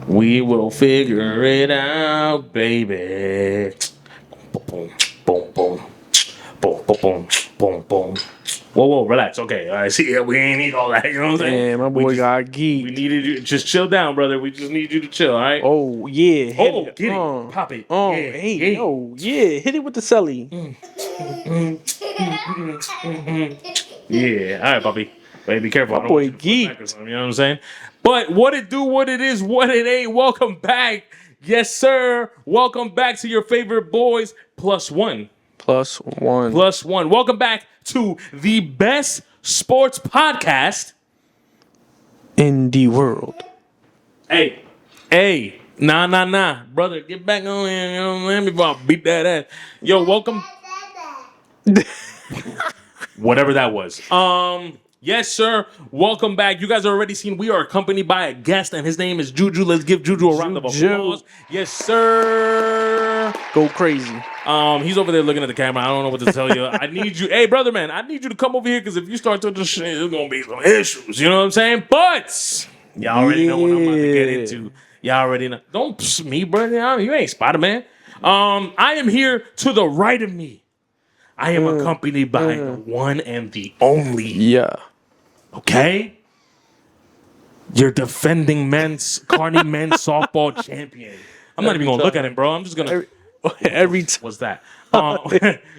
We will figure it out, baby. Boom, boom, boom, boom, boom, boom, boom, boom. Whoa, relax. Okay, all right. See, we ain't need all that. You know what I'm saying? Man, my boy got We geeked. needed you. Just chill down, brother. We just need you to chill. All right. Oh yeah, hit Oh, it. get it, pop it. Yeah, Hey, yeah. yo, yeah, hit it with the celly. Yeah, all right, puppy. Wait, be careful. My I don't want boy you to flip back or geeked. something. You know what I'm saying? But what it do, what it is, what it ain't. Welcome back. Yes, sir. Welcome back to your favorite boys plus one. Plus one. Plus one. Welcome back to the best sports podcast In the world. Hey. Nah. Brother, get back on here. You know what I'm saying? Before I beat that ass. Yo, welcome. Whatever that was. Yes, sir. Welcome back. You guys are already seen we are accompanied by a guest, and his name is Juju. Let's give Juju a round of applause. Yes, sir. Go crazy. He's over there looking at the camera. I don't know what to tell you. I need you. Hey, brother, man, I need you to come over here because if you start to this shit, there's gonna be some issues. You know what I'm saying? But y'all already know what I'm about to get into. Y'all already know. Don't pss me, brother. You ain't Spider-Man. I am here to the right of me. I am accompanied by the one and the only. Yeah. Okay? Your defending Carney men's softball champion. I'm not even going to look at him, bro. I'm just going to. Every time. What's that?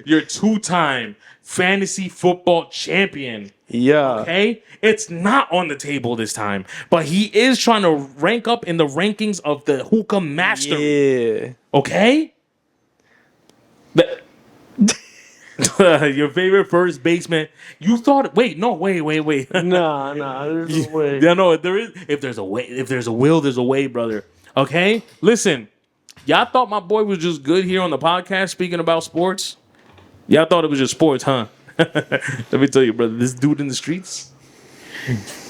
Your two-time fantasy football champion. Yeah. Okay? It's not on the table this time, but he is trying to rank up in the rankings of the hookah master. Yeah. Okay? Your favorite first baseman. You thought? Wait. Nah. There's no way. Yeah, no. There is. If there's a way, if there's a will, there's a way, brother. Okay. Listen, y'all thought my boy was just good here on the podcast speaking about sports. Y'all thought it was just sports, huh? Let me tell you, brother. This dude in the streets,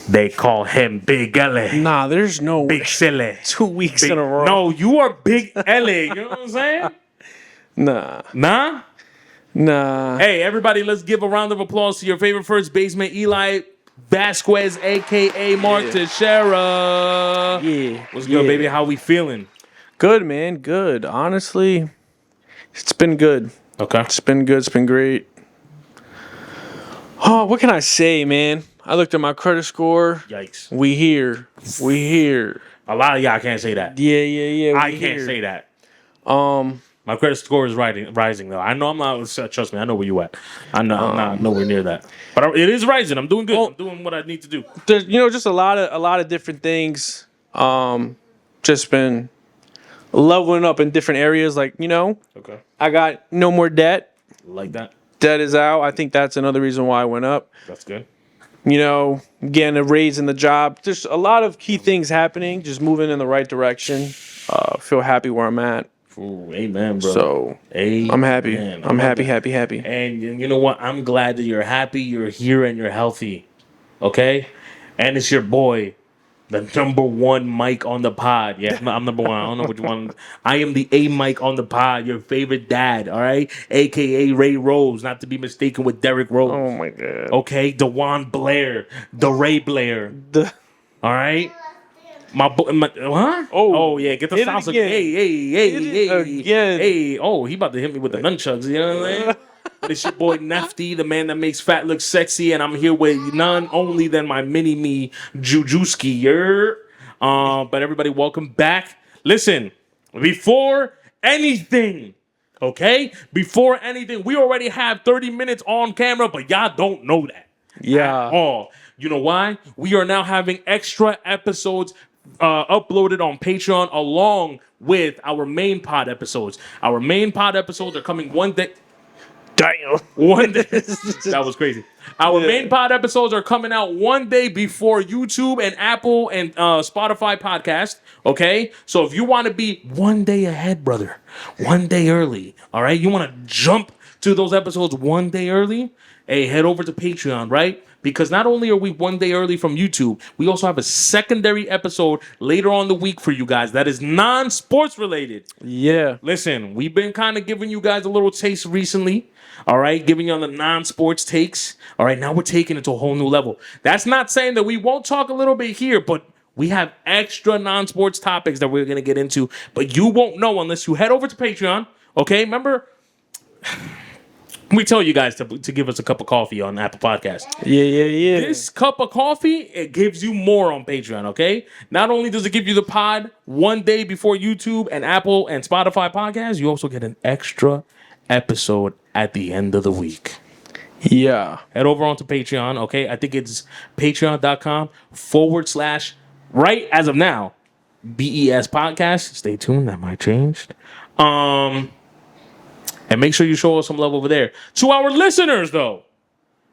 they call him Big L. Nah, there's no Big Silly. 2 weeks in a row. No, you are Big L. You know what I'm saying? Nah. Hey, everybody, let's give a round of applause to your favorite first baseman, Eli Vasquez, a.k.a. Mark Teixeira. Yeah. What's good, baby? How we feeling? Good, man. Good. Honestly, it's been good. Okay. It's been good. It's been great. Oh, what can I say, man? I looked at my credit score. Yikes. We here. A lot of y'all can't say that. Yeah. I can't say that. My credit score is rising, though. I know I'm not. Trust me, I know where you at. I'm not nowhere near that, but it is rising. I'm doing good. I'm doing what I need to do. There's, just a lot of different things. Just been leveling up in different areas. Like, Okay. I got no more debt. Like that. Debt is out. I think that's another reason why I went up. That's good. Getting a raise in the job. There's a lot of key things happening. Just moving in the right direction. Feel happy where I'm at. Ooh, amen, bro. So amen. I'm happy. I'm happy. And you know what? I'm glad that you're happy, you're here, and you're healthy. Okay? And it's your boy, the number one mic on the pod. Yeah, I'm number one. I don't know what you want. I am the A mic on the pod, your favorite dad, all right? A.K.A. Ray Rose, not to be mistaken with Derrick Rose. Oh, my God. Okay? DeJuan Blair, the Ray Blair. All right? Huh? Oh, yeah, get the hit it sounds again. Hey. Again. Hey, oh, he about to hit me with the nunchucks, you know what I'm saying? It's your boy Nefty, the man that makes fat look sexy, and I'm here with none only than my mini-me, Jujuski. But everybody, welcome back. Listen, before anything, we already have 30 minutes on camera, but y'all don't know that. Yeah. Oh, you know why? We are now having extra episodes uploaded on Patreon along with our main pod episodes. Our main pod episodes are coming one day. Damn. One day. That was crazy. Our main pod episodes are coming out one day before YouTube and Apple and Spotify podcast. Okay? So if you want to be one day ahead, brother, one day early, all right? You want to jump to those episodes one day early? Hey, head over to Patreon, right? Because not only are we one day early from YouTube, we also have a secondary episode later on the week for you guys that is non-sports related. Yeah. Listen, we've been kind of giving you guys a little taste recently. All right, giving you on the non-sports takes. All right, now we're taking it to a whole new level. That's not saying that we won't talk a little bit here, but we have extra non-sports topics that we're going to get into, but you won't know unless you head over to Patreon. Okay, remember, we tell you guys to give us a cup of coffee on Apple Podcasts. Yeah. This cup of coffee, it gives you more on Patreon, okay? Not only does it give you the pod one day before YouTube and Apple and Spotify podcasts, you also get an extra episode at the end of the week. Yeah. Head over onto Patreon, okay? I think it's patreon.com/ right as of now, BES podcast. Stay tuned, that might change. And make sure you show us some love over there. To our listeners, though,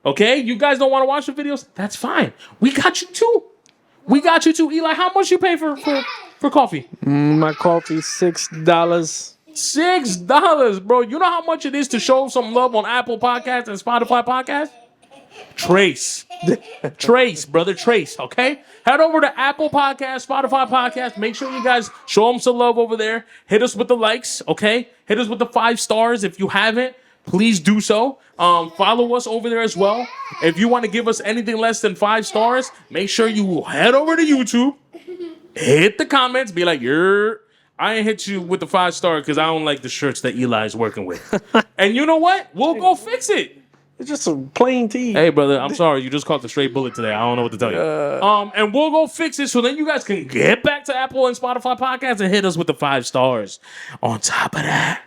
okay? You guys don't want to watch the videos? That's fine. We got you, too. Eli. How much you pay for coffee? My coffee, $6. $6, bro. You know how much it is to show some love on Apple Podcasts and Spotify Podcasts? Trace, brother, Trace, okay? Head over to Apple Podcasts, Spotify Podcasts. Make sure you guys show them some love over there. Hit us with the likes, okay? Hit us with the 5 stars. If you haven't, please do so. Follow us over there as well. If you want to give us anything less than 5 stars, make sure you head over to YouTube, hit the comments, be like, I ain't hit you with the 5-star because I don't like the shirts that Eli's working with. And you know what? We'll go fix it. It's just a plain tee. Hey, brother, I'm sorry. You just caught the straight bullet today. I don't know what to tell you. And we'll go fix it so then you guys can get back to Apple and Spotify podcasts and hit us with the 5 stars. On top of that,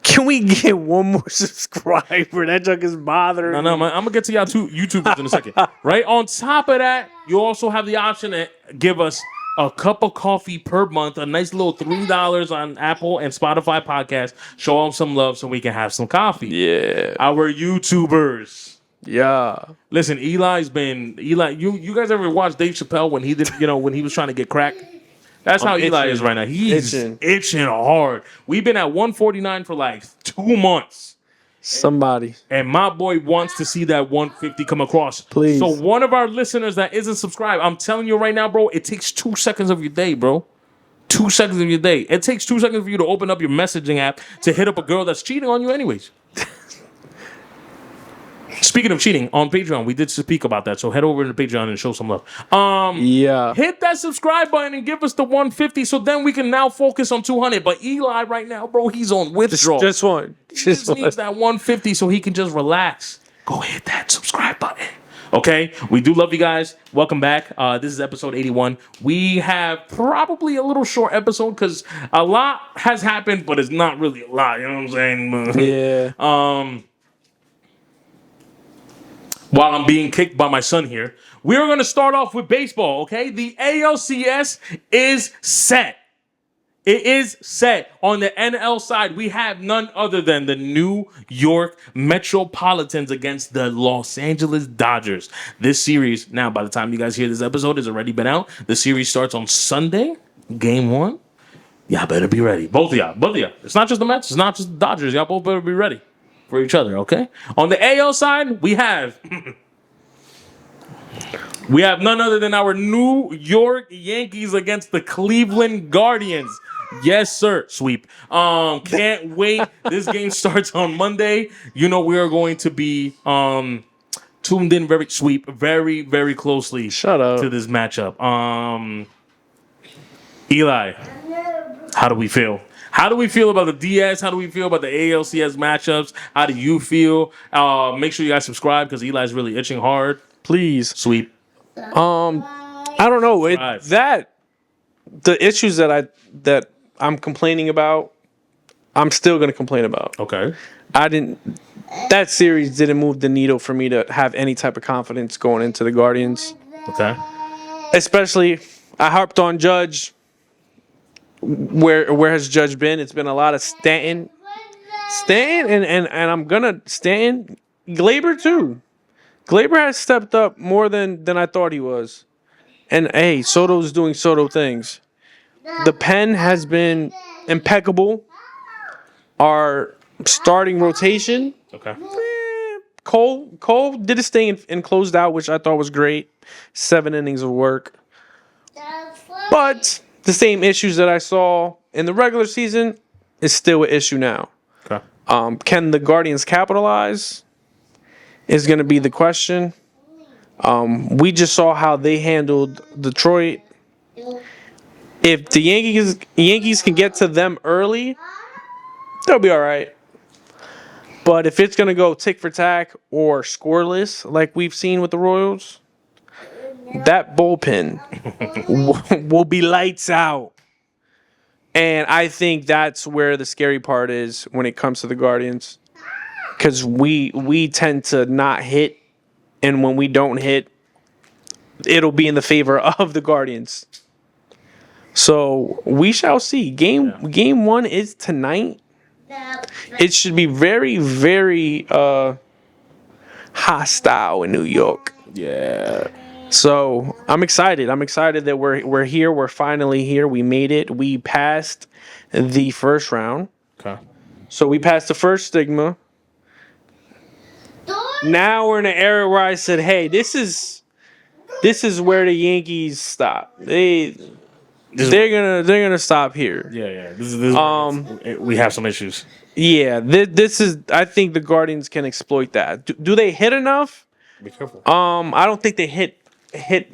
can we get one more subscriber? That junk is bothering me. I'm going to get to y'all YouTubers in a second. Right? On top of that, you also have the option to give us a cup of coffee per month, a nice little $3 on Apple and Spotify podcasts. Show them some love so we can have some coffee. Yeah. Our YouTubers. Yeah. Listen, you guys ever watch Dave Chappelle when he did, when he was trying to get crack? That's how Eli is right now. He's itching hard. We've been at 149 for like 2 months. Somebody. And my boy wants to see that 150 come across. Please. So one of our listeners that isn't subscribed, I'm telling you right now, bro, it takes 2 seconds of your day, bro. 2 seconds of your day. It takes 2 seconds for you to open up your messaging app to hit up a girl that's cheating on you anyways. Speaking of cheating, on Patreon, we did speak about that. So head over to Patreon and show some love. Yeah. Hit that subscribe button and give us the 150 so then we can now focus on 200. But Eli right now, bro, he's on withdrawal. Just one. He just needs that 150 so he can just relax. Go hit that subscribe button. Okay? We do love you guys. Welcome back. This is episode 81. We have probably a little short episode because a lot has happened, but it's not really a lot. You know what I'm saying? Yeah. While I'm being kicked by my son here, we're going to start off with baseball, okay? The ALCS is set. It is set. On the NL side, we have none other than the New York Metropolitans against the Los Angeles Dodgers. This series, now by the time you guys hear this episode, has already been out. The series starts on Sunday, game 1. Y'all better be ready. Both of y'all. It's not just the Mets. It's not just the Dodgers. Y'all both better be ready for each other, okay? On the AL side, we have none other than our New York Yankees against the Cleveland Guardians. Yes, sir. Sweep. Can't wait. This game starts on Monday. We are going to be tuned in very, very closely to this matchup. Eli, how do we feel? How do we feel about the DS? How do we feel about the ALCS matchups? How do you feel? Make sure you guys subscribe because Eli's really itching hard. Please. Sweep. I don't know. The issues that I'm complaining about, I'm still gonna complain about. Okay. That series didn't move the needle for me to have any type of confidence going into the Guardians. Okay. Especially, I harped on Judge. Where has Judge been? It's been a lot of Stanton, and I'm gonna Stanton. Glaber too. Glaber has stepped up more than I thought he was. And hey, Soto's doing Soto things. The pen has been impeccable. Our starting rotation. Okay. Cole did his thing and closed out, which I thought was great. 7 innings of work. But the same issues that I saw in the regular season is still an issue now. Okay. Can the Guardians capitalize? Is going to be the question. We just saw how they handled Detroit. If the Yankees can get to them early, they'll be all right. But if it's gonna go tick for tack or scoreless, like we've seen with the Royals, that bullpen will be lights out. And I think that's where the scary part is when it comes to the Guardians, because we tend to not hit, and when we don't hit, it'll be in the favor of the Guardians. So we shall see. Game 1 is tonight. It should be very, very hostile in New York. Yeah. So I'm excited. I'm excited that we're here. We're finally here. We made it. We passed the first round. Okay. So we passed the first stigma. Now we're in an era where I said, "Hey, this is where the Yankees stop. They're gonna stop here." Yeah. This is we have some issues. Yeah, this is. I think the Guardians can exploit that. Do they hit enough? Be careful. I don't think they hit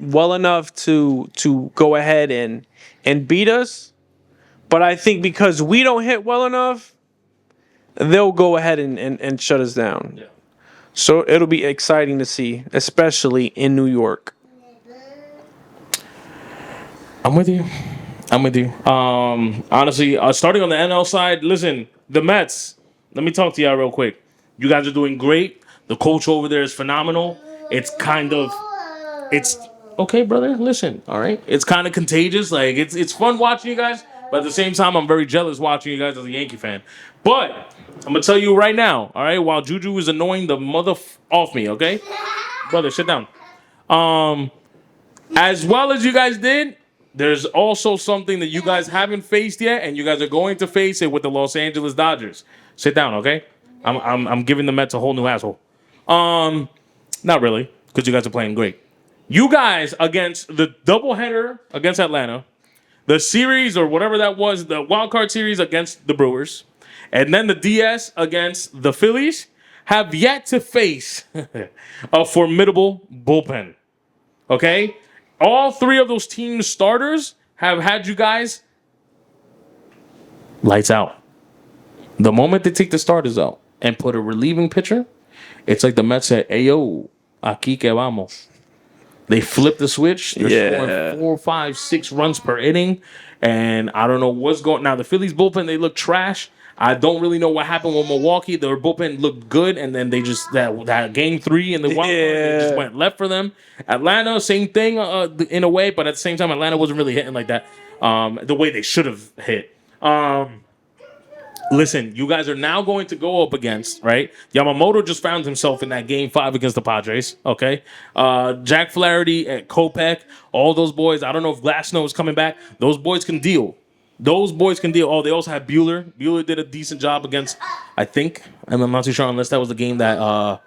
well enough to go ahead and beat us. But I think because we don't hit well enough, they'll go ahead and shut us down. Yeah. So it'll be exciting to see, especially in New York. I'm with you. Honestly, starting on the NL side, listen, the Mets. Let me talk to y'all real quick. You guys are doing great. The coach over there is phenomenal. It's okay, brother. Listen, all right. It's kind of contagious. Like it's fun watching you guys, but at the same time, I'm very jealous watching you guys as a Yankee fan. But I'm gonna tell you right now, all right. While Juju is annoying the off me, okay, brother, sit down. As well as you guys did, there's also something that you guys haven't faced yet, and you guys are going to face it with the Los Angeles Dodgers. Sit down, okay? I'm giving the Mets a whole new asshole. Not really, because you guys are playing great. You guys against the doubleheader against Atlanta, the series or whatever that was, the wild card series against the Brewers, and then the DS against the Phillies, have yet to face a formidable bullpen. Okay? All three of those team starters have had you guys lights out. The moment they take the starters out and put a relieving pitcher, it's like the Mets said, "Ayo, aquí que vamos." They flip the switch. They're scoring 4, 5, 6 runs per inning, and I don't know what's going. Now the Phillies bullpen, they look trash. I don't really know what happened with Milwaukee. Their bullpen looked good, and then they just that game 3 in the wild card, they just went left for them. Atlanta, same thing in a way, but at the same time, Atlanta wasn't really hitting like that the way they should have hit. Listen, you guys are now going to go up against, right? Yamamoto just found himself in that game 5 against the Padres, okay? Jack Flaherty and Kopech, all those boys. I don't know if Glasnow is coming back. Those boys can deal. Oh, they also have Buehler. Buehler did a decent job against, I think. I'm not too sure unless that was the game that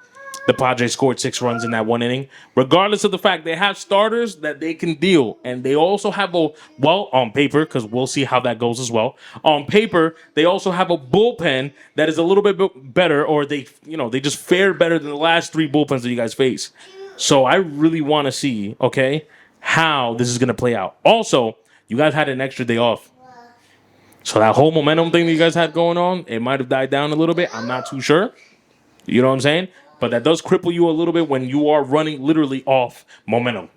the Padres scored 6 runs in that one inning. Regardless of the fact, they have starters that they can deal. And they also have on paper, because we'll see how that goes as well. On paper, they also have a bullpen that is a little bit better, or they just fared better than the last 3 bullpens that you guys face. So I really want to see, okay, how this is going to play out. Also, you guys had an extra day off. So that whole momentum thing that you guys had going on, it might have died down a little bit. I'm not too sure. You know what I'm saying? But that does cripple you a little bit when you are running literally off momentum.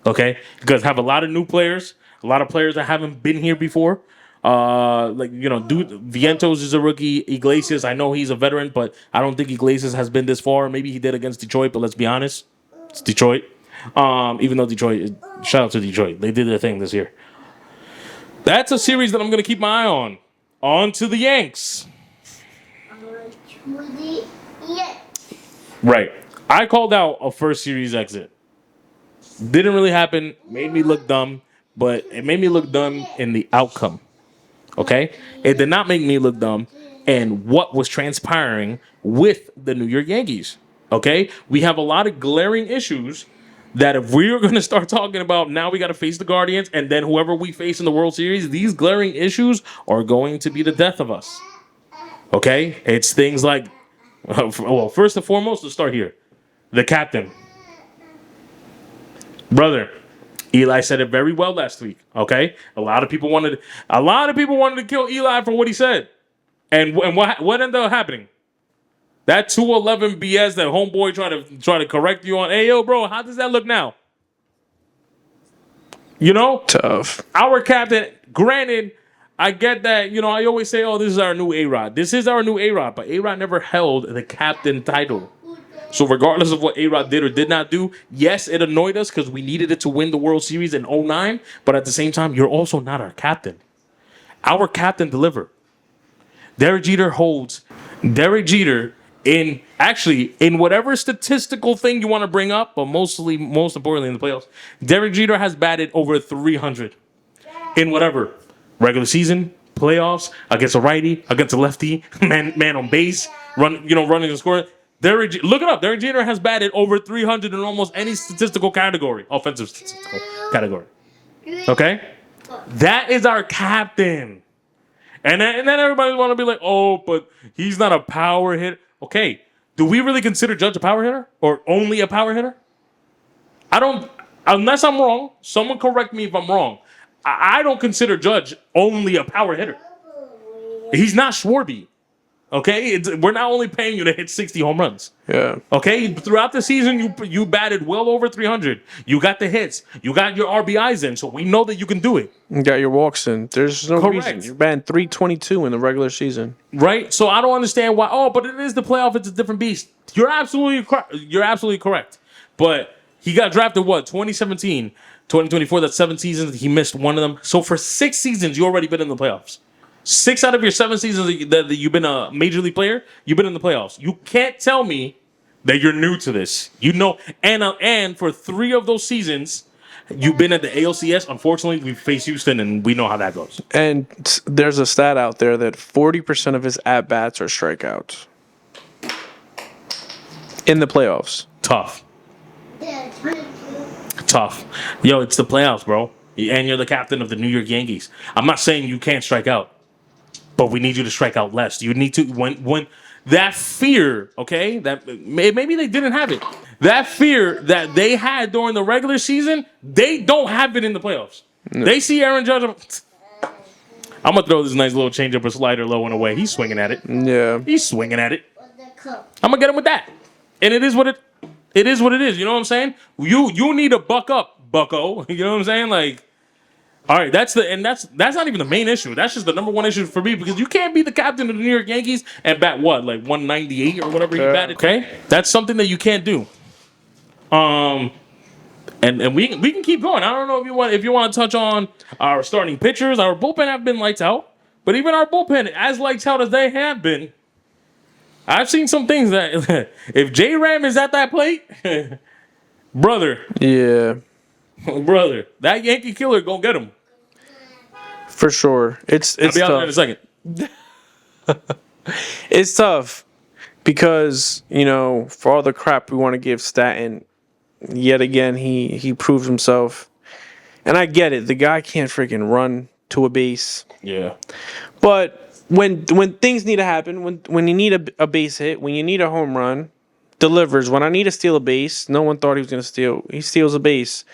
Okay? You guys have a lot of new players, a lot of players that haven't been here before. Vientos is a rookie. Iglesias, I know he's a veteran, but I don't think Iglesias has been this far. Maybe he did against Detroit, but let's be honest. It's Detroit. Even though shout out to Detroit. They did their thing this year. That's a series that I'm going to keep my eye on. On to the Yanks. Right. I called out a first series exit. Didn't really happen. Made me look dumb. But it made me look dumb in the outcome. Okay? It did not make me look dumb in what was transpiring with the New York Yankees. Okay? We have a lot of glaring issues that if we're going to start talking about now we got to face the Guardians and then whoever we face in the World Series, these glaring issues are going to be the death of us. Okay? It's things like, well, first and foremost, let's start here. The captain. Brother, Eli said it very well last week. Okay, a lot of people wanted to kill Eli for what he said, and what ended up happening? That 211 BS that homeboy try to correct you on. Hey yo, bro, how does that look now? You know, Tough. our captain. Granted, I get that. You know, I always say, "Oh, this is our new A-Rod." This is our new A-Rod, but A-Rod never held the captain title. So regardless of what A-Rod did or did not do, yes, it annoyed us because we needed it to win the World Series in 2009. But at the same time, you're also not our captain. Our captain delivered. Derek Jeter in whatever statistical thing you want to bring up, but most importantly in the playoffs, Derek Jeter has batted over 300 in whatever regular season, playoffs, against a righty, against a lefty, man on base, running and scoring. Look it up. Derek Jeter has batted over 300 in almost any statistical category, offensive statistical category. Okay, that is our captain. And then everybody want to be like, oh, but he's not a power hitter. Okay, do we really consider Judge a power hitter or only a power hitter? I don't, unless I'm wrong. Someone correct me if I'm wrong. I don't consider Judge only a power hitter. He's not Schwarby. Okay, we're not only paying you to hit 60 home runs. Yeah. Okay, throughout the season, you batted well over 300. You got the hits. You got your RBIs in, so we know that you can do it. You got your walks in. There's no Correct. reason. You're batting 322 in the regular season. Right? So I don't understand why. Oh, but it is the playoff. It's a different beast. You're absolutely correct. But he got drafted, 2017, 2024. That's 7 seasons. He missed one of them. So for 6 seasons, you already been in the playoffs. 6 out of your 7 seasons that you've been a major league player, you've been in the playoffs. You can't tell me that you're new to this. You know, and for 3 of those seasons, you've been at the ALCS. Unfortunately, we faced Houston, and we know how that goes. And there's a stat out there that 40% of his at-bats are strikeouts in the playoffs. Tough. Yo, it's the playoffs, bro. And you're the captain of the New York Yankees. I'm not saying you can't strike out, but we need you to strike out less. You need to when that fear, okay, that maybe they didn't have it. That fear that they had during the regular season, they don't have it in the playoffs. No. They see Aaron Judge. I'm gonna throw this nice little changeup or slider low and away. He's swinging at it. Yeah, he's swinging at it. I'm gonna get him with that, and it is what it is. You know what I'm saying? You need to buck up, Bucko. You know what I'm saying? Like. All right, that's not even the main issue. That's just the number one issue for me because you can't be the captain of the New York Yankees and bat what, like 198 or whatever he batted. Okay, that's something that you can't do. And we can keep going. I don't know if you want to touch on our starting pitchers. Our bullpen have been lights out, but even our bullpen, as lights out as they have been, I've seen some things that if J Ram is at that plate, brother. Yeah. Brother, that Yankee killer gonna get him for sure. It's I'll be out tough. there in a second. It's tough because for all the crap we want to give Stanton, yet again he proved himself, and I get it. The guy can't freaking run to a base. Yeah, but when things need to happen, when you need a base hit, when you need a home run, delivers. When I need to steal a base, no one thought he was gonna steal. He steals a base.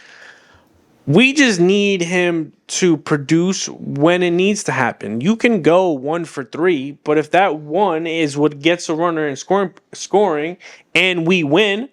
We just need him to produce when it needs to happen. You can go 1 for 3, but if that 1 is what gets a runner in scoring and we win,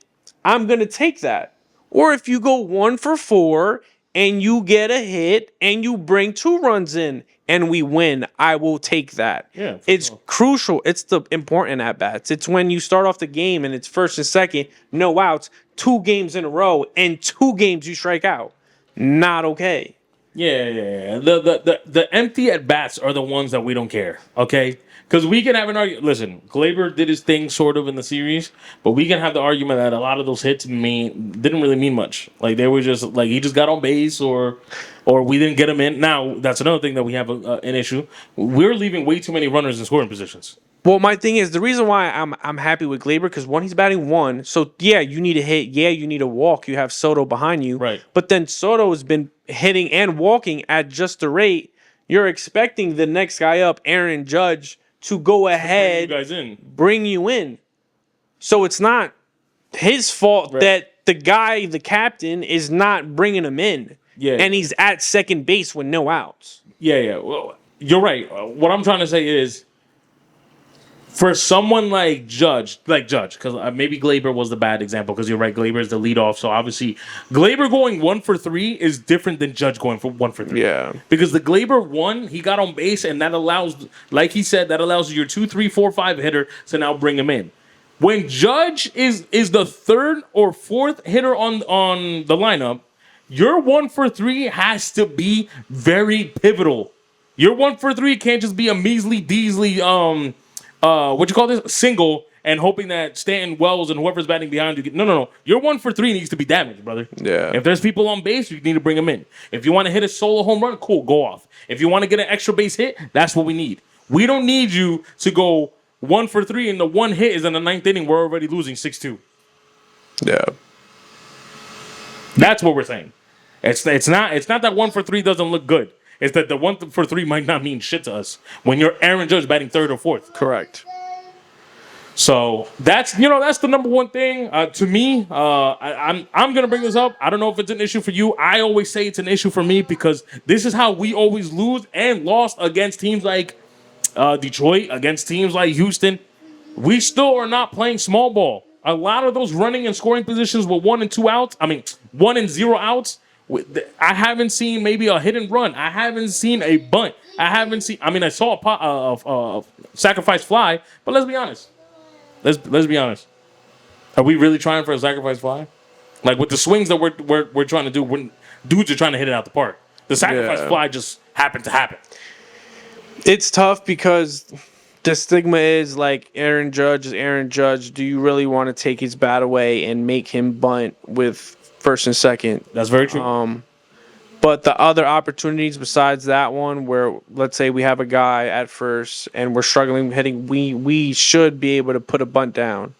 I'm going to take that. Or if you go 1 for 4 and you get a hit and you bring 2 runs in and we win, I will take that. Yeah, it's crucial. It's the important at-bats. It's when you start off the game and it's first and second, no outs, 2 games in a row, and 2 games you strike out. Not okay. Yeah. The empty at bats are the ones that we don't care. Okay, because we can have an argument. Listen, Gleyber did his thing sort of in the series, but we can have the argument that a lot of those hits didn't really mean much. Like they were just like he just got on base or we didn't get him in. Now that's another thing that we have an issue. We're leaving way too many runners in scoring positions. Well, my thing is the reason why I'm happy with Gleyber because one, he's batting 1, so yeah, you need a hit, yeah, you need a walk. You have Soto behind you, right? But then Soto has been hitting and walking at just the rate you're expecting the next guy up, Aaron Judge, to go ahead, bring you in. So it's not his fault that the guy, the captain, is not bringing him in. Yeah. And he's at second base with no outs. Yeah. Well, you're right. What I'm trying to say is, for someone like Judge, because maybe Glaber was the bad example, because you're right, Glaber is the leadoff. So obviously, Glaber going 1 for 3 is different than Judge going for 1 for 3. Yeah. Because the Glaber won, he got on base, and that allows, like he said, that allows your 2, 3, 4, 5 hitter to now bring him in. When Judge is the third or fourth hitter on the lineup, your 1 for 3 has to be very pivotal. Your 1 for 3 can't just be a measly Deasley what you call this, single, and hoping that Stanton, Wells, and whoever's batting behind you get. No. Your 1 for 3 needs to be damaged, brother. Yeah. If there's people on base, you need to bring them in. If you want to hit a solo home run, cool, go off. If you want to get an extra base hit, that's what we need. We don't need you to go 1 for 3 and the one hit is in the 9th inning. We're already losing 6-2. Yeah. That's what we're saying. It's not that 1 for 3 doesn't look good. It's that the 1 for 3 might not mean shit to us when you're Aaron Judge batting third or fourth. Correct. So that's the number one thing to me. I'm gonna bring this up. I don't know if it's an issue for you. I always say it's an issue for me because this is how we always lose and lost against teams like Detroit, against teams like Houston. We still are not playing small ball. A lot of those running and scoring positions with 1 and 2 outs. 1 and 0 outs. I haven't seen maybe a hit and run. I haven't seen a bunt. I saw a sacrifice fly. But let's be honest. Let's be honest. Are we really trying for a sacrifice fly? Like with the swings that we're trying to do, when dudes are trying to hit it out the park. The sacrifice fly just happened to happen. It's tough because the stigma is like Aaron Judge is Aaron Judge. Do you really want to take his bat away and make him bunt with first and second? That's very true. But the other opportunities besides that one, where let's say we have a guy at first and we're struggling hitting, we should be able to put a bunt down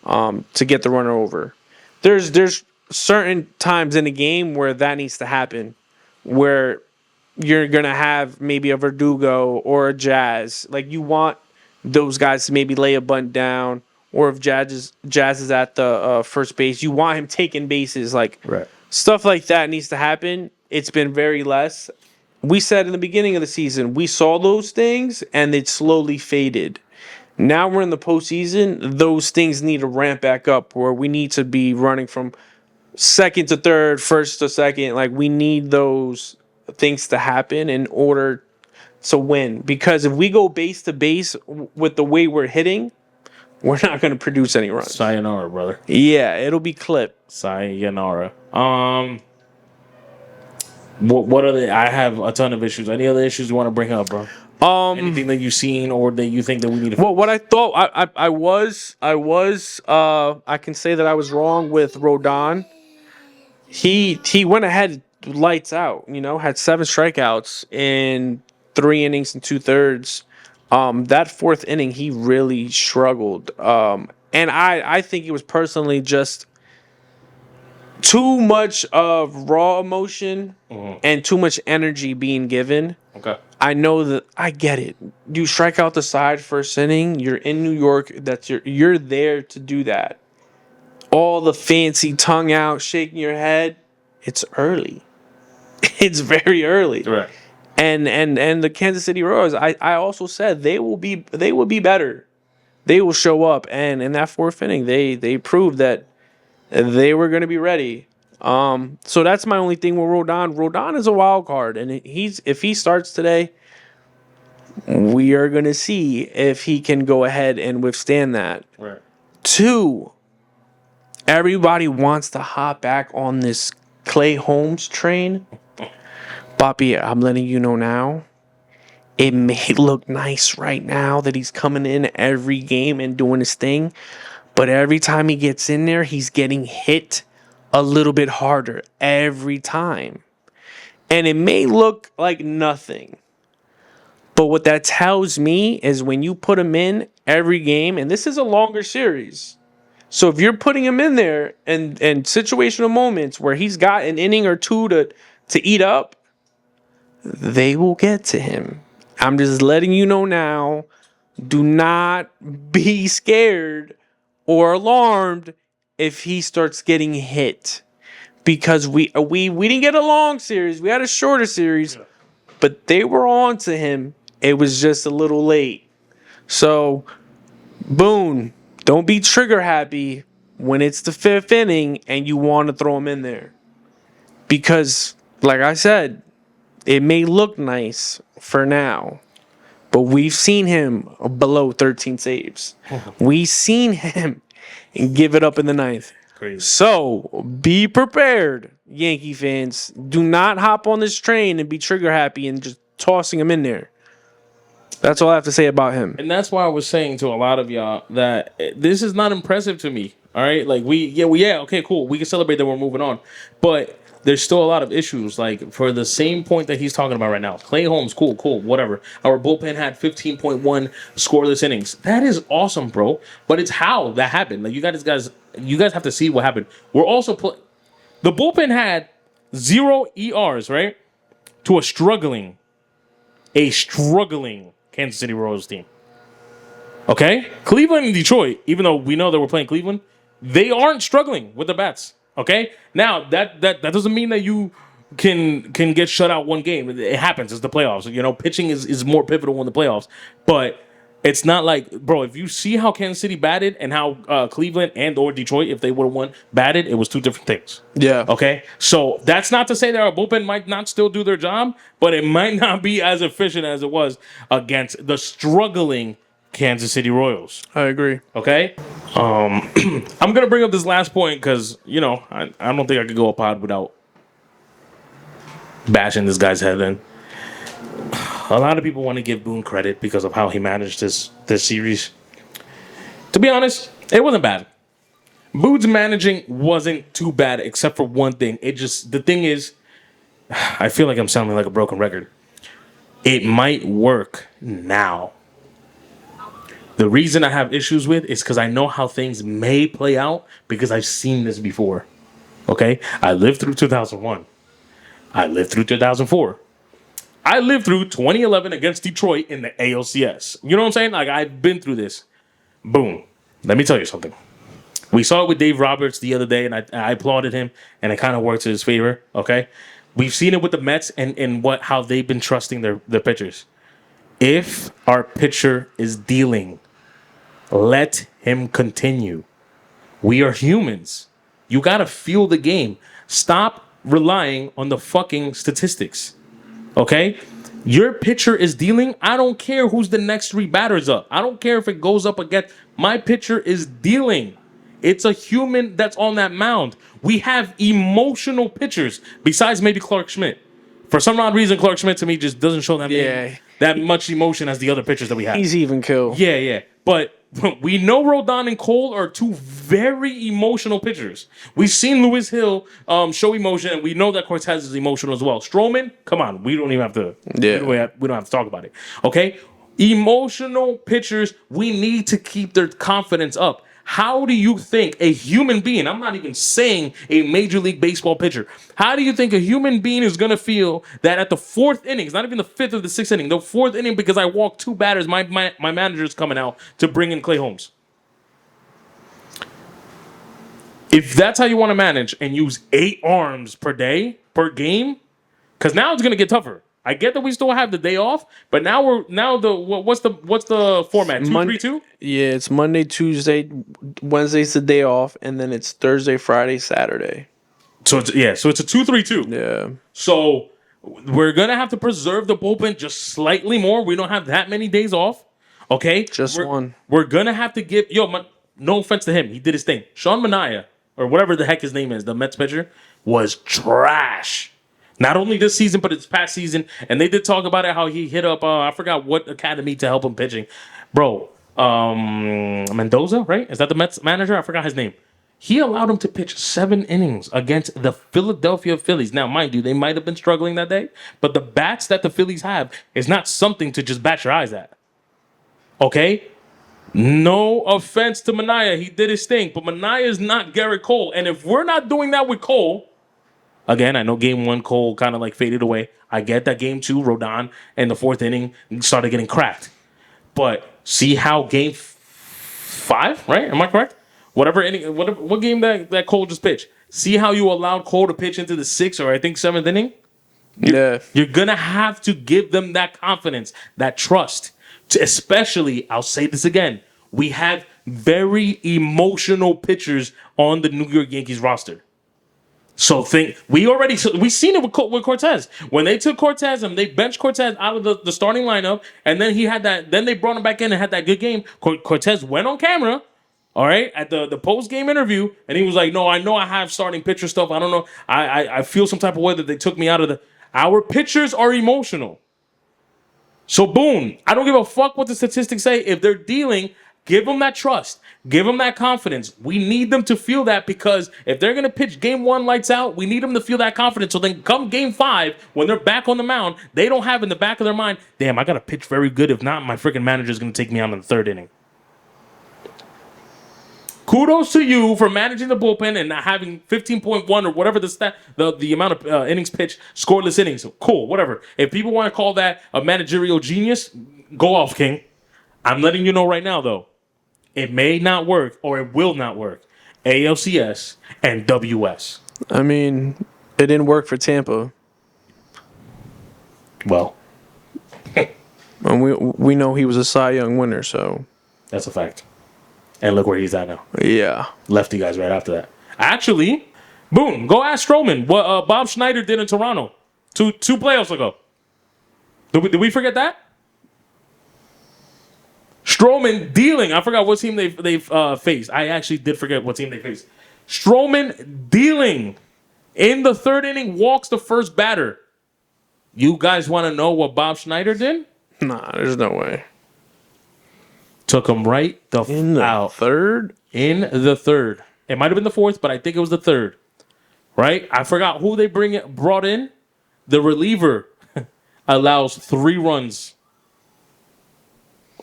to get the runner over. There's certain times in the game where that needs to happen, where you're gonna have maybe a Verdugo or a Jazz. Like you want those guys to maybe lay a bunt down, or if Jazz is at the first base, you want him taking bases. Like stuff like that needs to happen. It's been very less. We said in the beginning of the season, we saw those things and it slowly faded. Now we're in the postseason. Those things need to ramp back up where we need to be running from second to third, first to second. Like we need those things to happen in order to win. Because if we go base to base with the way we're hitting, we're not going to produce any runs. Sayonara, brother. Yeah, it'll be clipped. Sayonara. What other? I have a ton of issues. Any other issues you want to bring up, bro? Anything that you've seen or that you think that we need to? Well, what I thought I can say that I was wrong with Rodon. He went ahead lights out. Had 7 strikeouts in 3 innings and 2/3. That 4th inning, he really struggled. And I think it was personally just too much of raw emotion and too much energy being given. Okay. I know that I get it. You strike out the side first inning. You're in New York. You're there to do that. All the fancy tongue out, shaking your head. It's early. It's very early. Right. And the Kansas City Royals, I also said they will be better. They will show up, and in that 4th inning, they proved that they were going to be ready. So that's my only thing with Rodon. Rodon is a wild card, and if he starts today, we are going to see if he can go ahead and withstand that. Right. 2, everybody wants to hop back on this Clay Holmes train. Bobby, I'm letting you know now, it may look nice right now that he's coming in every game and doing his thing, but every time he gets in there, he's getting hit a little bit harder every time. And it may look like nothing, but what that tells me is when you put him in every game, and this is a longer series, so if you're putting him in there and situational moments where he's got an inning or 2 to eat up, they will get to him. I'm just letting you know now, do not be scared or alarmed if he starts getting hit, because we didn't get a long series. We had a shorter series, but they were on to him. It was just a little late. So, Boone, don't be trigger happy when it's the 5th inning and you want to throw him in there. Because, like I said, it may look nice for now, but we've seen him below 13 saves. We've seen him give it up in the 9th. Crazy. So be prepared, Yankee fans. Do not hop on this train and be trigger happy and just tossing him in there. That's all I have to say about him. And that's why I was saying to a lot of y'all that this is not impressive to me. All right, like okay, cool. We can celebrate that we're moving on, but there's still a lot of issues. Like for the same point that he's talking about right now, Clay Holmes, cool, whatever. Our bullpen had 15.1 scoreless innings. That is awesome, bro. But it's how that happened. Like you guys have to see what happened. We're also the bullpen had 0 ERs, right? To a struggling Kansas City Royals team. Okay? Cleveland and Detroit, even though we know that we're playing Cleveland, they aren't struggling with the bats. Okay? Now, that doesn't mean that you can get shut out one game. It happens. It's the playoffs. You know, pitching is more pivotal in the playoffs. But it's not like, bro, if you see how Kansas City batted and how Cleveland and or Detroit, if they would have won, batted, it was two different things. Yeah. Okay? So that's not to say that our bullpen might not still do their job, but it might not be as efficient as it was against the struggling Kansas City Royals. I agree. Okay? I'm going to bring up this last point because, you know, I don't think I could go a pod without bashing this guy's head in. A lot of people want to give Boone credit because of how he managed this series. To be honest, it wasn't bad. Boone's managing wasn't too bad except for one thing. The thing is, I feel like I'm sounding like a broken record. It might work now. The reason I have issues with is because I know how things may play out because I've seen this before. Okay? I lived through 2001. I lived through 2004. I lived through 2011 against Detroit in the ALCS. You know what I'm saying? Like, I've been through this. Boom. Let me tell you something. We saw it with Dave Roberts the other day, and I applauded him, and it kind of worked to his favor, okay? We've seen it with the Mets and how they've been trusting their pitchers. If our pitcher is dealing, let him continue. We are humans. You got to feel the game. Stop relying on the fucking statistics. Okay? Your pitcher is dealing. I don't care who's the next 3 batters up. I don't care if it goes up again. My pitcher is dealing. It's a human that's on that mound. We have emotional pitchers besides maybe Clark Schmidt. For some odd reason, Clark Schmidt to me just doesn't show that much emotion as the other pitchers that we have. He's even kill. Yeah. But we know Rodon and Cole are 2 very emotional pitchers. We've seen Lewis Hill show emotion, and we know that Cortez is emotional as well. Stroman, come on, we don't even have to. Yeah. We don't have to talk about it. Okay, emotional pitchers. We need to keep their confidence up. How do you think a human being, I'm not even saying a Major League Baseball pitcher, how do you think a human being is going to feel that at the 4th inning, it's not even the 5th or the 6th inning, the 4th inning because I walked 2 batters, my manager's coming out to bring in Clay Holmes? If that's how you want to manage and use 8 arms per game, because now it's going to get tougher. I get that we still have the day off, but what's the format? 2-3-2? Yeah, it's Monday, Tuesday, Wednesday's the day off, and then it's Thursday, Friday, Saturday. So it's a 2-3-2. Yeah. So we're gonna have to preserve the bullpen just slightly more. We don't have that many days off. Okay, one. We're gonna have to give no offense to him, he did his thing. Sean Manaea or whatever the heck his name is, the Mets pitcher, was trash. Not only this season, but it's past season. And they did talk about it, how he hit up, I forgot what academy to help him pitching. Bro, Mendoza, right? Is that the Mets manager? I forgot his name. He allowed him to pitch 7 innings against the Philadelphia Phillies. Now, mind you, they might have been struggling that day, but the bats that the Phillies have is not something to just bat your eyes at. Okay? No offense to Manaea. He did his thing, but Manaea is not Garrett Cole. And if we're not doing that with Cole, again, I know game 1, Cole kind of like faded away. I get that game 2, Rodon, and the 4th inning started getting cracked. But see how game 5, right? Am I correct? What game that Cole just pitched. See how you allowed Cole to pitch into the 6th or I think 7th inning? You're going to have to give them that confidence, that trust. Especially, I'll say this again, we have very emotional pitchers on the New York Yankees roster. So we seen it with Cortez. When they took Cortez and they benched Cortez out of the starting lineup, and then then they brought him back in and had that good game. Cortez went on camera, all right, at the post-game interview, and he was like, no, I know I have starting pitcher stuff. I don't know. I feel some type of way that they took me out of the... Our pitchers are emotional. So, boom. I don't give a fuck what the statistics say. If they're dealing, give them that trust. Give them that confidence. We need them to feel that because if they're going to pitch game 1 lights out, we need them to feel that confidence. So then come game 5, when they're back on the mound, they don't have in the back of their mind, damn, I got to pitch very good. If not, my freaking manager's going to take me out in the 3rd inning. Kudos to you for managing the bullpen and not having 15.1 or whatever the amount of innings pitched, scoreless innings. Cool, whatever. If people want to call that a managerial genius, go off, King. I'm letting you know right now, though. It may not work or it will not work. ALCS and WS. I mean, it didn't work for Tampa. Well. And we know he was a Cy Young winner, so. That's a fact. And look where he's at now. Yeah. Lefty guys right after that. Actually, boom, go ask Stroman what Bob Schneider did in Toronto two playoffs ago. Did we forget that? Stroman dealing. I forgot what team they've faced. I actually did forget what team they faced. Stroman dealing in the 3rd inning, walks the first batter. You guys want to know what Bob Schneider did? Nah, there's no way. Took him right out. In the 3rd? In the 3rd. It might have been the 4th, but I think it was the 3rd. Right? I forgot who they brought in. The reliever allows 3 runs.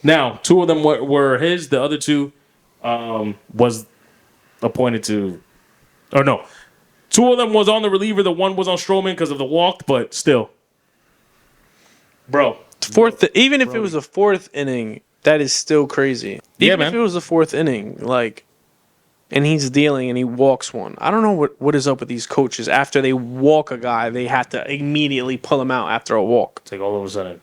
Now, 2 of them were his. The other 2 was appointed to... Or no. 2 of them was on the reliever. The 1 was on Stroman because of the walk, but still. Bro. Even if it was a 4th inning... That is still crazy. Even if it was the 4th inning, and he's dealing and he walks one. I don't know what is up with these coaches. After they walk a guy, they have to immediately pull him out after a walk. It's like all of a sudden.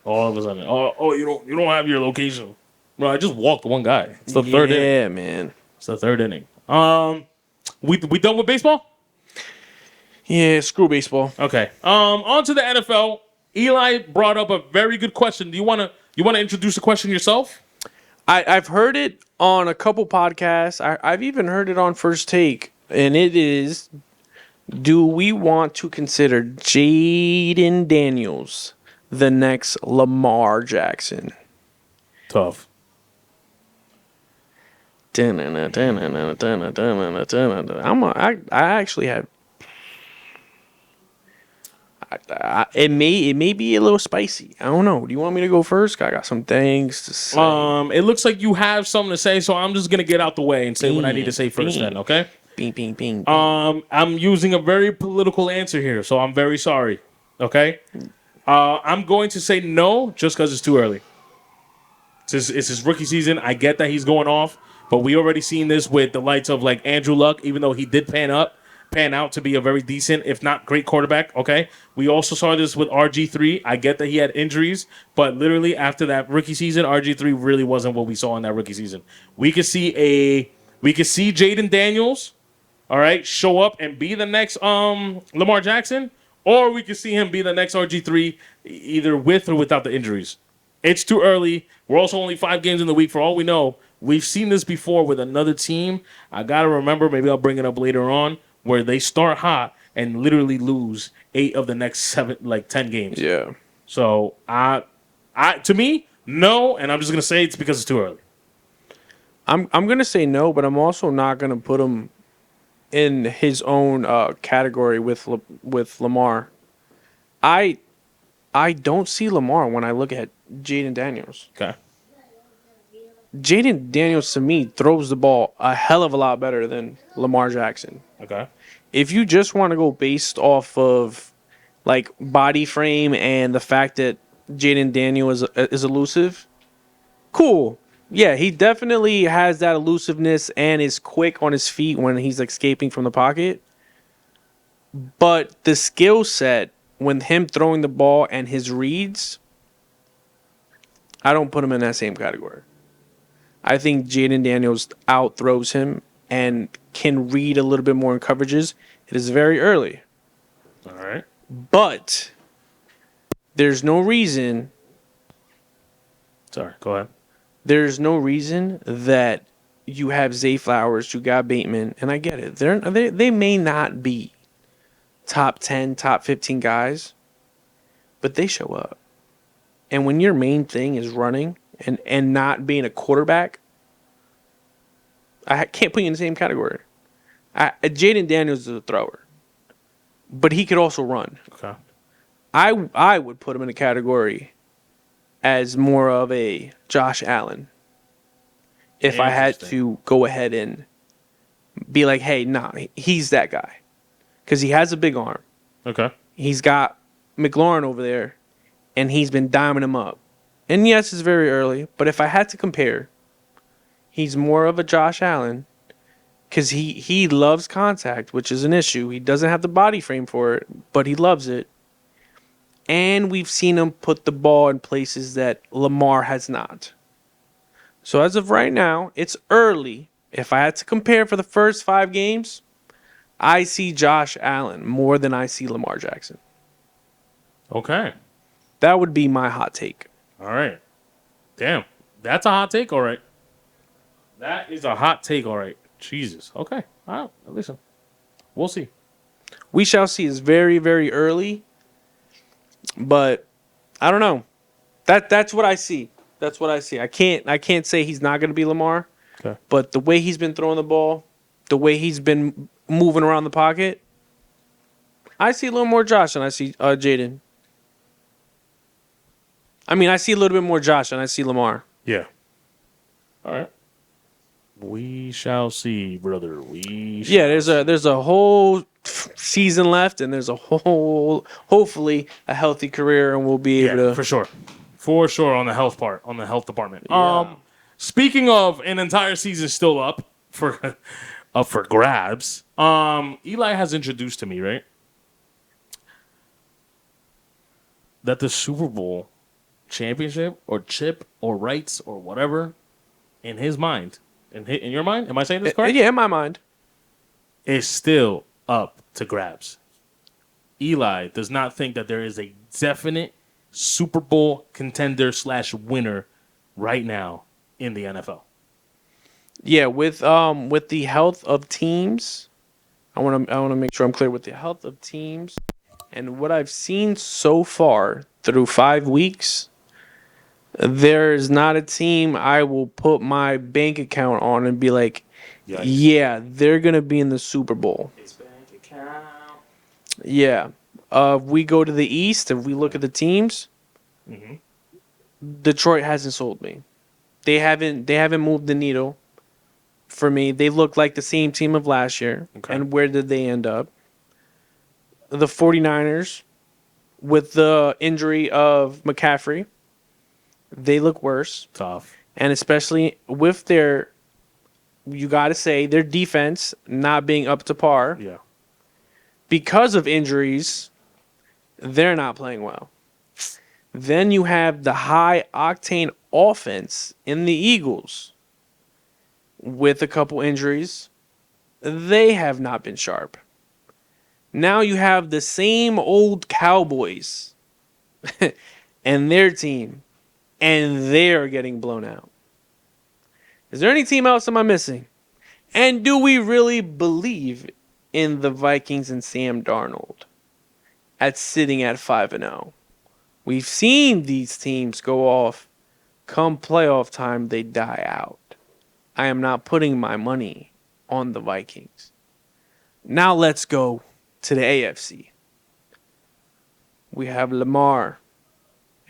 Oh, you don't have your location. Bro, I just walked one guy. It's the 3rd inning. Yeah, man. It's the 3rd inning. We done with baseball? Yeah, screw baseball. Okay. On to the NFL. Eli brought up a very good question. Do you want to introduce the question yourself? I've heard it on a couple podcasts. I've even heard it on First Take, and it is: do we want to consider Jayden Daniels the next Lamar Jackson? Tough. I actually have. It may be a little spicy. I don't know. Do you want me to go first? I got some things to say. It looks like you have something to say, so I'm just gonna get out the way and say what I need to say first. Then, okay? Bing. I'm using a very political answer here, so I'm very sorry. Okay? I'm going to say no, just because it's too early. It's his rookie season. I get that he's going off, but we already seen this with the likes of like Andrew Luck, even though he did pan out to be a very decent, if not great quarterback, okay? We also saw this with RG3. I get that he had injuries, but literally after that rookie season, RG3 really wasn't what we saw in that rookie season. We could see Jayden Daniels, all right, show up and be the next Lamar Jackson, or we could see him be the next RG3 either with or without the injuries. It's too early. We're also only 5 games in the week. For all we know, we've seen this before with another team. I got to remember, maybe I'll bring it up later on, where they start hot and literally lose 8 of the next 10 games. Yeah. So to me, no, and I'm just gonna say it's because it's too early. I'm gonna say no, but I'm also not gonna put him in his own category with Lamar. I don't see Lamar when I look at Jayden Daniels. Okay. Jayden Daniels, to me, throws the ball a hell of a lot better than Lamar Jackson. Okay. If you just want to go based off of like body frame and the fact that Jayden Daniels is elusive, cool. Yeah, he definitely has that elusiveness and is quick on his feet when he's escaping from the pocket. But the skill set, when him throwing the ball and his reads, I don't put him in that same category. I think Jayden Daniels outthrows him and can read a little bit more in coverages. It is very early. All right. But there's no reason Sorry. Go ahead. there's no reason that you have Zay Flowers, you got Bateman, and I get it. They may not be top 10, top 15 guys, but they show up. And when your main thing is running and not being a quarterback, I can't put you in the same category. Jayden Daniels is a thrower, but he could also run. Okay. I would put him in a category as more of a Josh Allen. If I had to go ahead and be like, hey, nah, he's that guy. Because he has a big arm. Okay. He's got McLaurin over there, and he's been diming him up. And yes, it's very early, but if I had to compare, he's more of a Josh Allen because he loves contact, which is an issue. He doesn't have the body frame for it, but he loves it. And we've seen him put the ball in places that Lamar has not. So as of right now, it's early. If I had to compare for the first 5 games, I see Josh Allen more than I see Lamar Jackson. Okay. That would be my hot take. All right. Damn. That's a hot take, all right. That is a hot take, all right. Jesus. Okay. All right. Listen. We'll see. We shall see. It's very, very early. But I don't know. That's what I see. That's what I see. I can't say he's not going to be Lamar. Okay. But the way he's been throwing the ball, the way he's been moving around the pocket, I see a little more Josh than I see Jayden. I mean, I see a little bit more Josh than I see Lamar. Yeah. All right. We shall see, brother. There's a whole season left, and there's a whole, hopefully, a healthy career, and we'll be able to. For sure on the health part, on the health department. Yeah. Speaking of an entire season still up for grabs, Eli has introduced to me, right, that the Super Bowl championship or chip or rights or whatever, in his mind, in your mind, am I saying this correct? Yeah, in my mind, is still up to grabs. Eli does not think that there is a definite Super Bowl contender / winner right now in the NFL. Yeah, with the health of teams, I want to make sure I'm clear with the health of teams, and what I've seen so far through 5 weeks, there is not a team I will put my bank account on and be like, yikes. Yeah, they're gonna be in the Super Bowl. His bank account. Yeah. If we go to the East, if we look at the teams, Detroit hasn't sold me. They haven't moved the needle for me. They look like the same team of last year. Okay. And where did they end up? The 49ers, with the injury of McCaffrey, they look worse. Tough. And especially with their, you got to say, their defense not being up to par. Yeah. Because of injuries, they're not playing well. Then you have the high-octane offense in the Eagles with a couple injuries. They have not been sharp. Now you have the same old Cowboys and their team, and they're getting blown out. Is there any team else am I missing? And do we really believe in the Vikings and Sam Darnold at sitting at 5-0? We've seen these teams go off. Come playoff time, they die out. I am not putting my money on the Vikings. Now let's go to the AFC. We have Lamar,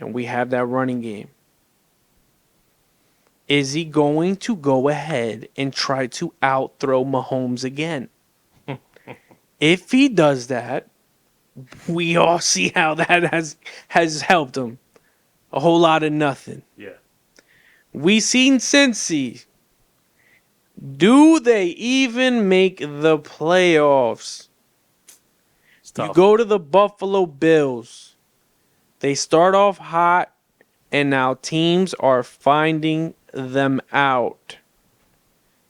and we have that running game. Is he going to go ahead and try to outthrow Mahomes again? If he does that, we all see how that has helped him. A whole lot of nothing. Yeah. We seen Cincy. Do they even make the playoffs? It's You tough. go to the Buffalo Bills. They start off hot, and now teams are finding them out.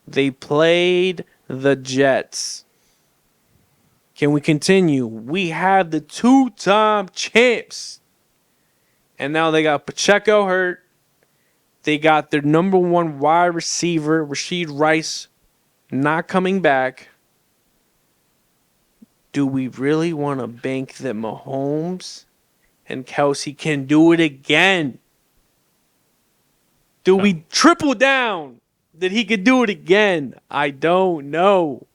They played the Jets. Can we continue? We have the two-time champs. And now they got Pacheco hurt. They got their number one wide receiver, Rashid Rice, not coming back. Do we really want to bank that Mahomes and Kelsey can do it again? Do we triple down that he could do it again? I don't know.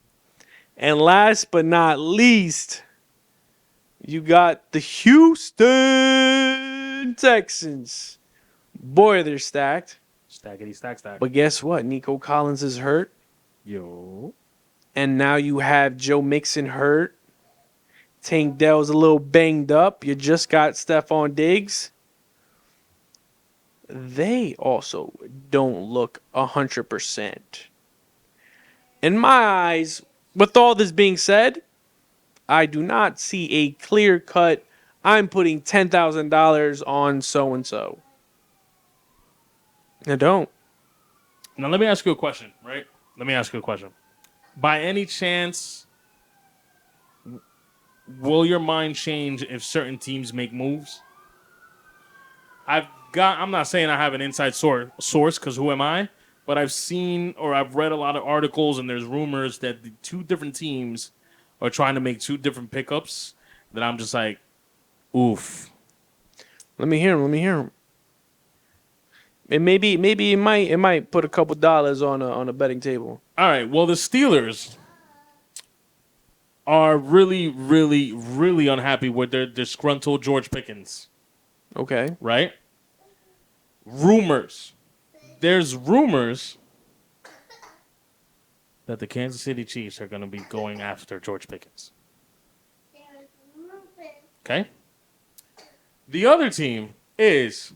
And last but not least, you got the Houston Texans. Boy, they're stacked. Stackety stack stack. But guess what? Nico Collins is hurt. Yo. And now you have Joe Mixon hurt. Tank Dell's a little banged up. You just got Stephon Diggs. They also don't look 100%. In my eyes, with all this being said, I do not see a clear cut. I'm putting $10,000 on so and so. I don't. Now let me ask you a question, right? Let me ask you a question. By any chance, will your mind change if certain teams make moves? I'm not saying I have an inside source because who am I? But I've seen or I've read a lot of articles and there's rumors that the two different teams are trying to make two different pickups that I'm just like, oof. Let me hear him. And maybe it might put a couple dollars on a betting table. All right. Well, the Steelers are really, really, really unhappy with their disgruntled George Pickens. Okay. Right? Rumors. There's rumors that the Kansas City Chiefs are going to be going after George Pickens. Okay? The other team is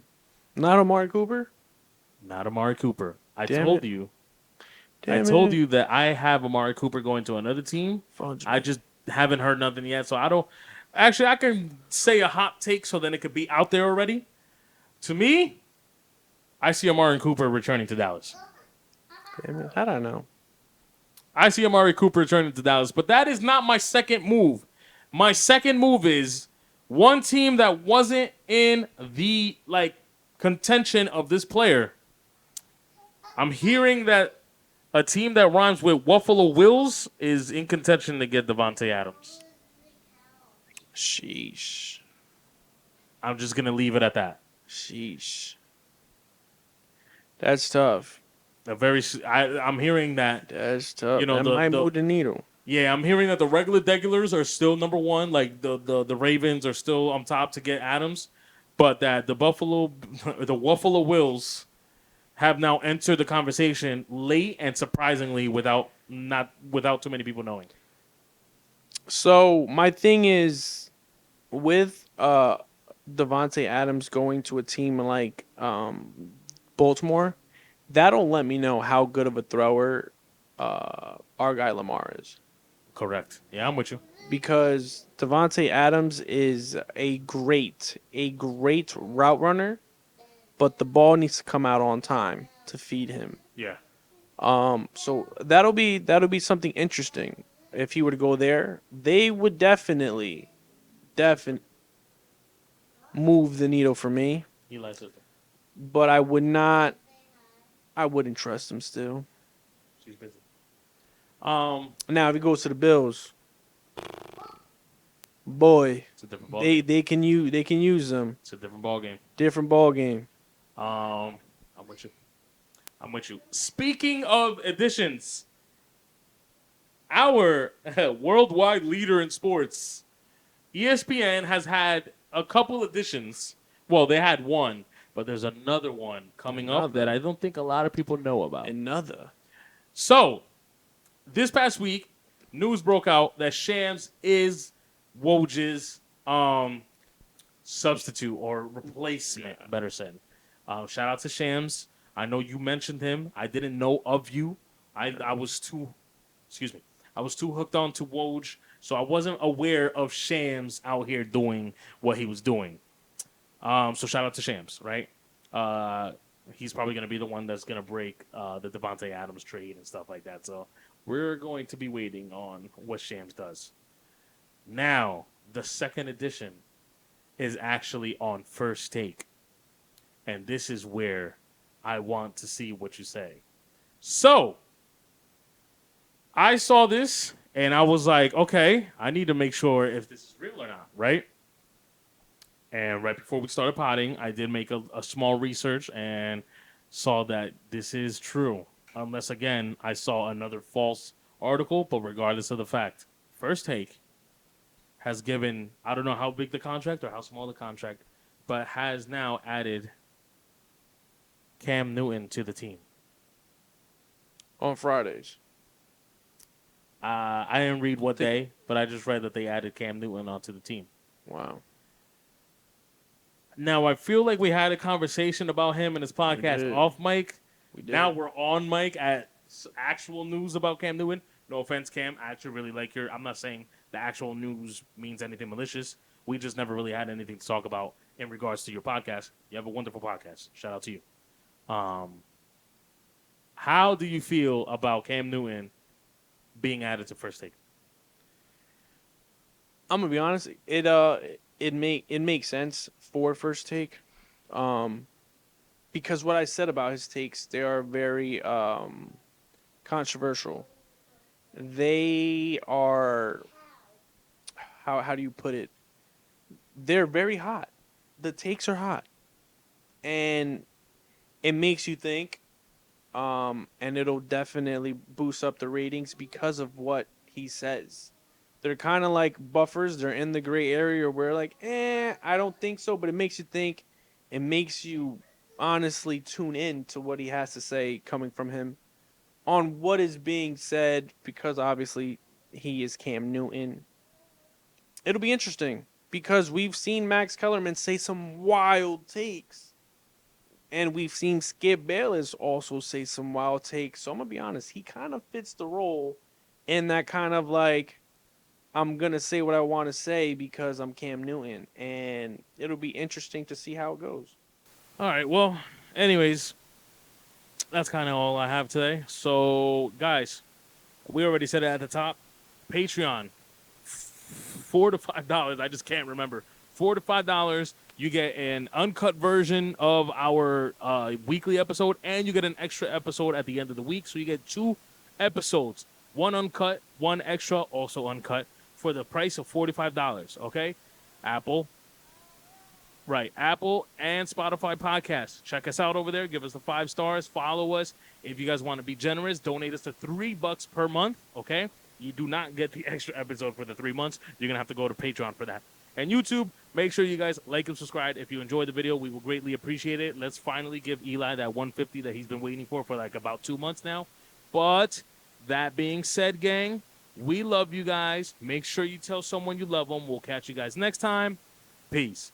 Not Amari Cooper? not Amari Cooper. I Damn told it. you. Damn I told it. you that I have Amari Cooper going to another team. I just haven't heard nothing yet. So I don't. Actually, I can say a hot take so then it could be out there already. To me, I see Amari Cooper returning to Dallas. Damn it. I don't know. I see Amari Cooper returning to Dallas, but that is not my second move. My second move is one team that wasn't in the contention of this player. I'm hearing that a team that rhymes with Buffalo Wills is in contention to get Devontae Adams. Sheesh. I'm just gonna leave it at that. Sheesh. That's tough. I'm hearing that. That's tough. You know, that might move the needle. Yeah, I'm hearing that the regular Degulars are still number one. Like the Ravens are still on top to get Adams, but that the Buffalo Wills have now entered the conversation late and surprisingly without too many people knowing. So my thing is with Devontae Adams going to a team like Baltimore, that'll let me know how good of a thrower our guy Lamar is. Correct. Yeah, I'm with you. Because Devontae Adams is a great route runner, but the ball needs to come out on time to feed him. Yeah. So that'll be something interesting. If he were to go there, they would definitely move the needle for me. Eli system. But I wouldn't trust him still. She's busy. Now if he goes to the Bills, boy, It's a different ball. they can use them. It's a different ball game. Different ball game. I'm with you. Speaking of additions, our worldwide leader in sports, ESPN has had a couple additions. Well, they had one, but there's another one coming up that I don't think a lot of people know about. Another. So, this past week, news broke out that Shams is Woj's substitute or replacement, better said. Shout out to Shams. I know you mentioned him. I didn't know of you. I was too, excuse me, I was too hooked on to Woj, so I wasn't aware of Shams out here doing what he was doing. So shout out to Shams, right? He's probably going to be the one that's going to break the Devontae Adams trade and stuff like that. So we're going to be waiting on what Shams does. Now, the second edition is actually on First Take. And this is where I want to see what you say. So, I saw this and I was like, okay, I need to make sure if this is real or not, right? And right before we started potting, I did make a small research and saw that this is true. Unless, again, I saw another false article, but regardless of the fact, First Take has given, I don't know how big the contract or how small the contract, but has now added Cam Newton to the team. On Fridays. I didn't read what day, but I just read that they added Cam Newton onto the team. Wow. Now, I feel like we had a conversation about him in his podcast off mic. Now we're on mic at actual news about Cam Newton. No offense, Cam. I actually really like I'm not saying the actual news means anything malicious. We just never really had anything to talk about in regards to your podcast. You have a wonderful podcast. Shout out to you. How do you feel about Cam Newton being added to First Take? I'm gonna be honest. It makes sense for First Take, because what I said about his takes, they are very controversial. They are, how do you put it? They're very hot. The takes are hot, and it makes you think. And it'll definitely boost up the ratings because of what he says. They're kind of like buffers. They're in the gray area where like, I don't think so, but it makes you think. It makes you honestly tune in to what he has to say coming from him on what is being said, because obviously he is Cam Newton. It'll be interesting because we've seen Max Kellerman say some wild takes. And we've seen Skip Bayless also say some wild takes. So I'm going to be honest, he kind of fits the role in that kind of like, I'm going to say what I want to say because I'm Cam Newton. And it'll be interesting to see how it goes. All right. Well, anyways, that's kind of all I have today. So, guys, we already said it at the top. Patreon, $4 to $5. I just can't remember. $4 to $5. You get an uncut version of our weekly episode, and you get an extra episode at the end of the week. So you get 2 episodes, one uncut, one extra, also uncut, for the price of $45. Okay, Apple and Spotify podcasts. Check us out over there. Give us the 5 stars. Follow us. If you guys want to be generous, donate us to $3 per month. Okay, you do not get the extra episode for the 3 months. You're gonna have to go to Patreon for that. And YouTube, make sure you guys like and subscribe. If you enjoyed the video, we will greatly appreciate it. Let's finally give Eli that 150 that he's been waiting for like about 2 months now. But that being said, gang, we love you guys. Make sure you tell someone you love them. We'll catch you guys next time. Peace.